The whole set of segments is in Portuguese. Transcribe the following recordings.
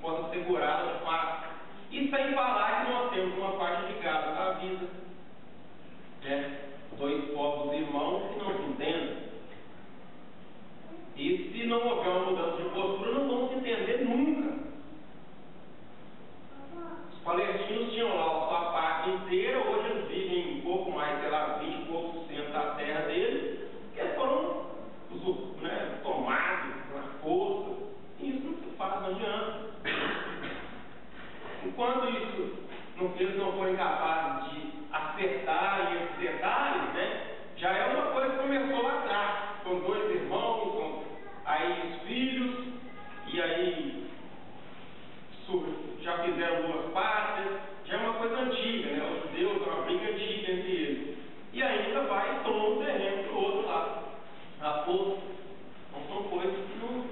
possa ser curada de fato. E sem falar que nós temos uma faixa de gado da vida, né? Dois povos irmãos que não se entendem. E se não houver uma mudança de postura, não vão se entender nunca. Os palestinos tinham lá a sua parte inteira, hoje eles vivem um pouco mais, sei lá, 20 e poucos % da terra deles, porque foram tomados na força. E isso não se faz, não adianta. Enquanto eles não forem capazes de acertar e esses detalhes, né, já é uma coisa que começou lá atrás, com dois irmãos, aí os filhos, e aí já fizeram duas partes, já é uma coisa antiga, né? Os judeus, é uma briga antiga entre eles. E ainda vai e toma um terreno para o outro lado, a força. Então são coisas que não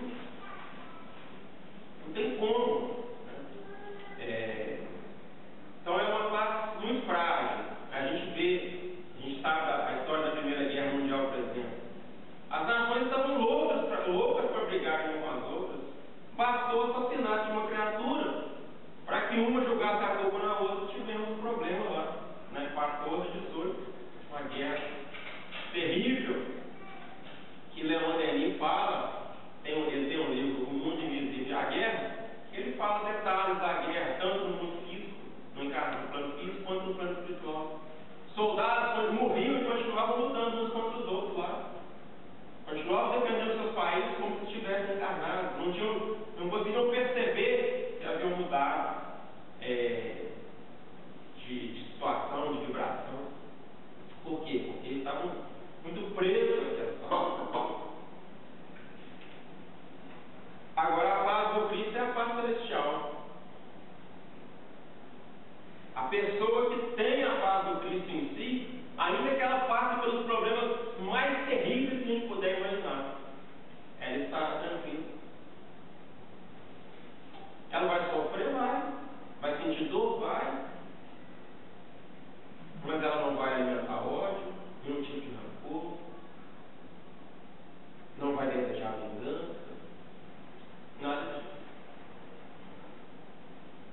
tem como. Então é uma classe muito frágil. A gente sabe a história da Primeira Guerra Mundial, por exemplo. As nações estavam loucas para brigarem umas com as outras. Bastou o assassinato de uma criatura para que uma jogasse a culpa na outra. Tivemos um problema lá, né? 14, 18, uma guerra terrível, que Leon Denis fala, ele tem um livro, O Mundo Invisível e a Guerra, que ele fala detalhes da guerra, tanto no mundo físico, no plano físico, quanto no plano espiritual. Soldados, quando morriam, continuavam lutando uns contra os outros lá. Continuavam defendendo seus países como se estivessem encarnados. Não conseguiam perceber que haviam mudado de situação, de vibração. Por quê? Porque eles estavam muito presos naquela situação. Agora, a paz do Cristo é a paz celestial. A pessoa que tem a paz do Cristo em si, ainda que ela passe pelos problemas mais terríveis que a gente puder imaginar, ela está tranquila. Ela vai sofrer, vai sentir dor, mas ela não vai alimentar ódio, nenhum tipo de rancor, não vai desejar vingança, nada disso.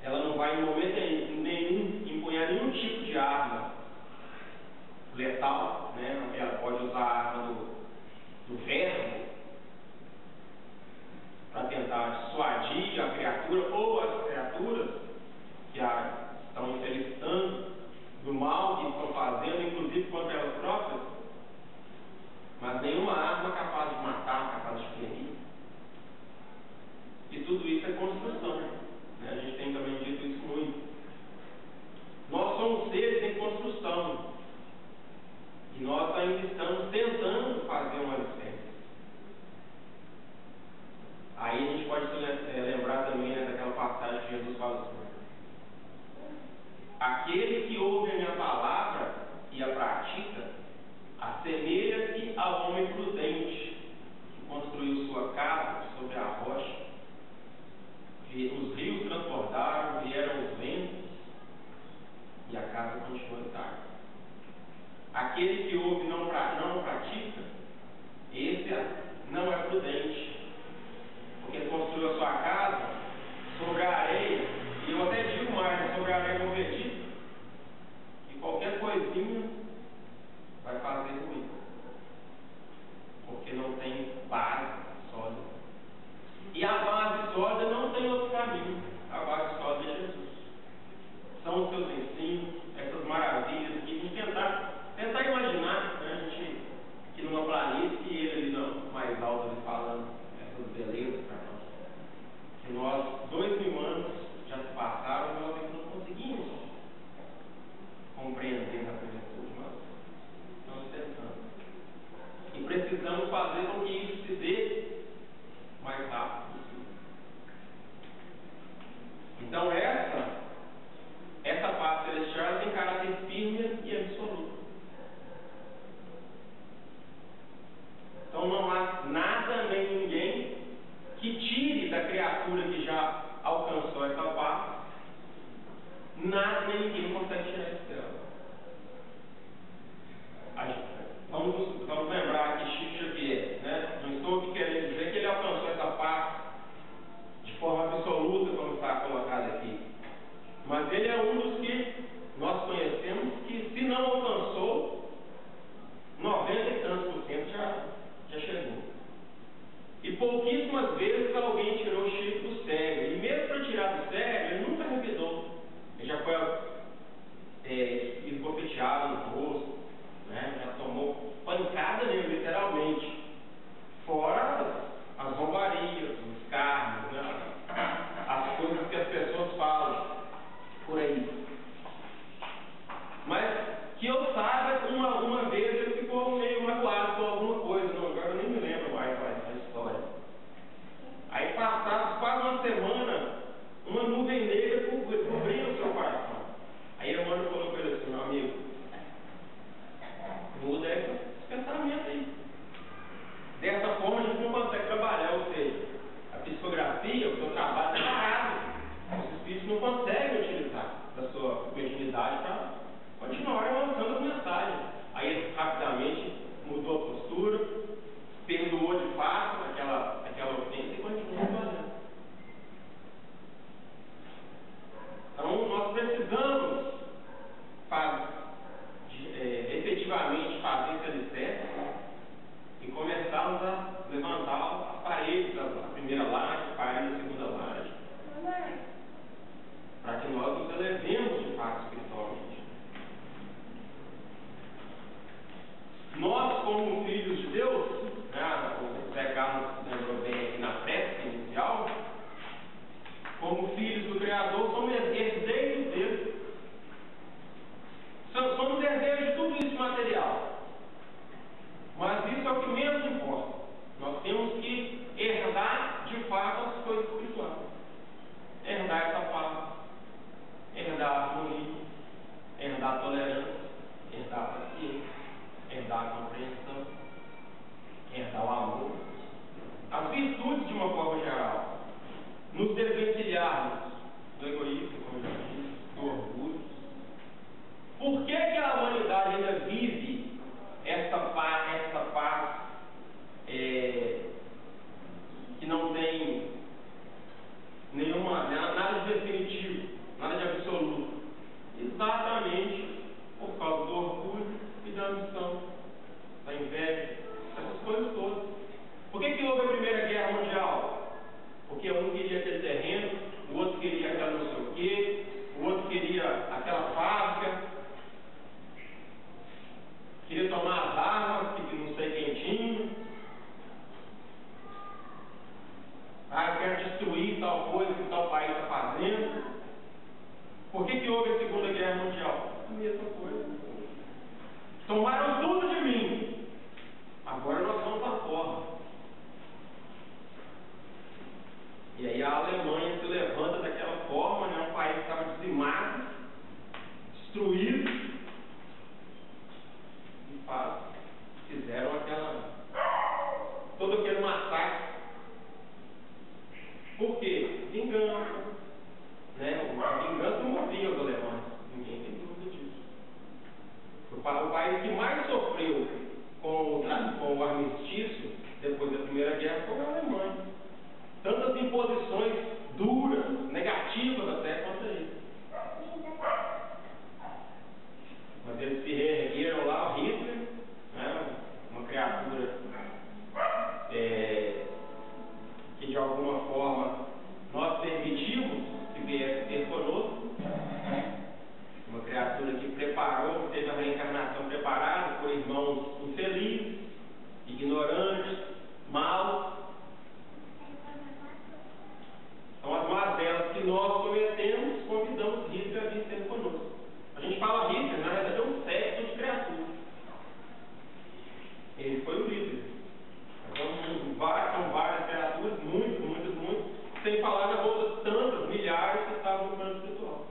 Ela não vai em momento nenhum empunhar nenhum tipo de arma letal, né? Ela pode usar a arma do verbo para tentar dissuadir a criatura ou as criaturas que a estão infelicitando do mal que estão fazendo, inclusive contra elas próprias, mas nenhuma arma capaz de matar, capaz de ferir. E tudo isso é construção, né? A gente tem também dito isso muito. Nós somos seres em construção e nós ainda estamos tentando fazer uma licença. Aí a gente pode lembrar também, né, daquela passagem que Jesus fala assim: aquele que ouve a minha palavra e a pratica, assemelha-se ao homem prudente que construiu sua casa sobre a rocha. Os rios transbordaram, vieram os ventos e a casa continuou intacta. Aquele que ouve e não pratica, esse não é prudente, porque construiu a sua casa sobre a areia, e eu até digo mais, sobre a areia movediça, e qualquer coisinha vai fazer ruim, porque não tem base sólida. E a base sólida não tem outro caminho. A base sólida é Jesus. São os seus ensinos, essas maravilhas que a gente tentar imaginar, né? A gente aqui numa planície e ele ali no mais alto ali falando essas belezas para nós. Que nós, 2000 anos já se passaram e nós ainda não conseguimos compreender na plenitude, mas estamos tentando. E precisamos fazer com que isso se dê mais rápido possível. Então essa paz celestial tem caráter firme e absoluto. Então não há nada nem ninguém que tire da criatura que já alcançou essa paz, nada nem ninguém consegue tirar isso dela. Vamos lembrar que Chico Xavier, né? Não estou aqui querendo dizer que ele alcançou essa paz de forma absoluta, como está Criador, somos herdeiros dele. Somos herdeiros de tudo isso material. Mas isso é o que menos importa. Nós temos que herdar de fato as coisas espirituais. Herdar essa paz, herdar a harmonia, herdar a tolerância, herdar a paciência, herdar a compreensão, herdar o amor. As virtudes de uma forma geral. Nos desvencilharmos do egoísmo, como eu já disse, do orgulho. Por que a humanidade ainda vive essa paz que não tem nada de definitivo, nada de absoluto? Exatamente por causa do orgulho e da ambição, da inveja, essas coisas todas. Por que houve a Primeira Guerra Mundial? Porque um queria aquele terreno, o outro queria aquela não sei o quê, o outro queria aquela fábrica, queria tomar as armas que não sei quem tinha. Eu quero destruir tal coisa que tal país está fazendo. Por que houve a Segunda Guerra Mundial? A mesma coisa. Tomaram tudo de mim. Agora nós vamos para fora. E aí a Alemanha se levanta daquela forma, né? Um país que estava dizimado, destruído, e fizeram todo aquele massacre. Por quê? Vingança. Né? A vingança movia os alemães. Ninguém tem dúvida disso. O país que mais sofreu com o armistício depois da Primeira Guerra foi a Alemanha. Tantas imposições duras, negativas até contra eles. Mas eles se reergueram lá, o Hitler, né, uma criatura que de alguma forma nós permitimos que viesse ter conosco, uma criatura que preparou, teve a reencarnação preparada por irmãos infelizes, ignorantes, maus. São as mazelas que nós cometemos, convidamos Hitler a vir ser conosco. A gente fala Hitler, na verdade é um séquito de criaturas. Ele foi o líder. Então, são várias criaturas, muitas, sem falar nas outras tantas, milhares que estavam no plano espiritual.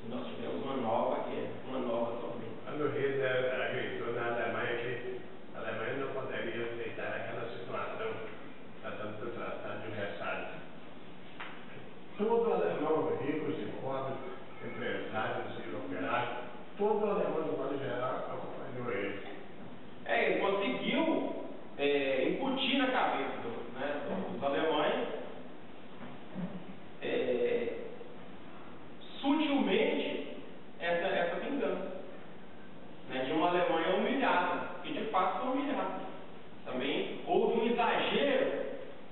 E nós tivemos uma nova guerra, uma nova tormenta. Quando Hitler acreditou na Alemanha que a Alemanha não poderia aceitar aquela situação tratando do Tratado de Versalhes. Todo alemão, ricos e pobres, empresários e operários, todo alemão, de modo geral, acompanhou ele. Ele conseguiu incutir na cabeça dos alemães sutilmente essa vingança, né, de uma Alemanha humilhada, que de fato foi humilhada. Também houve um exagero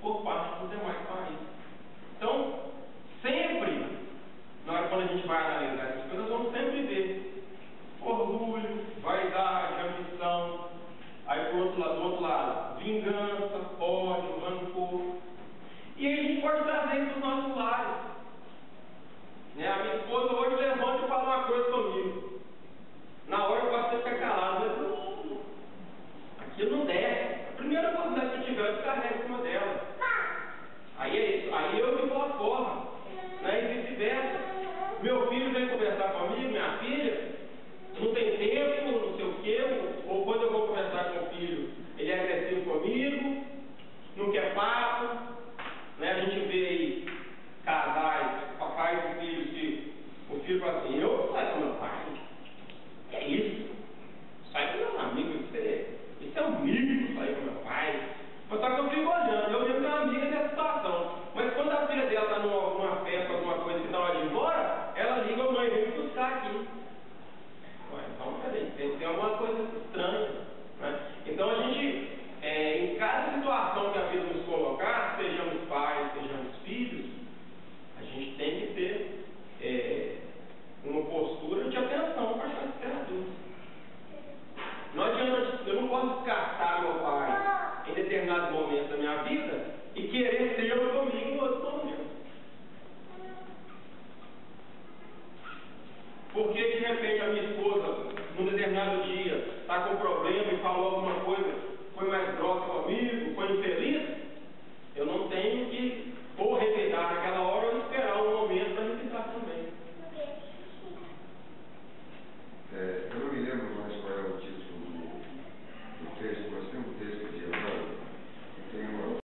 por parte dos demais países. Então, sempre, quando a gente vai analisar essas coisas, vamos sempre ver orgulho, vaidade, ambição, aí do outro lado, vingança, ódio, rancor. E aí a gente pode trazer isso para o nosso lado.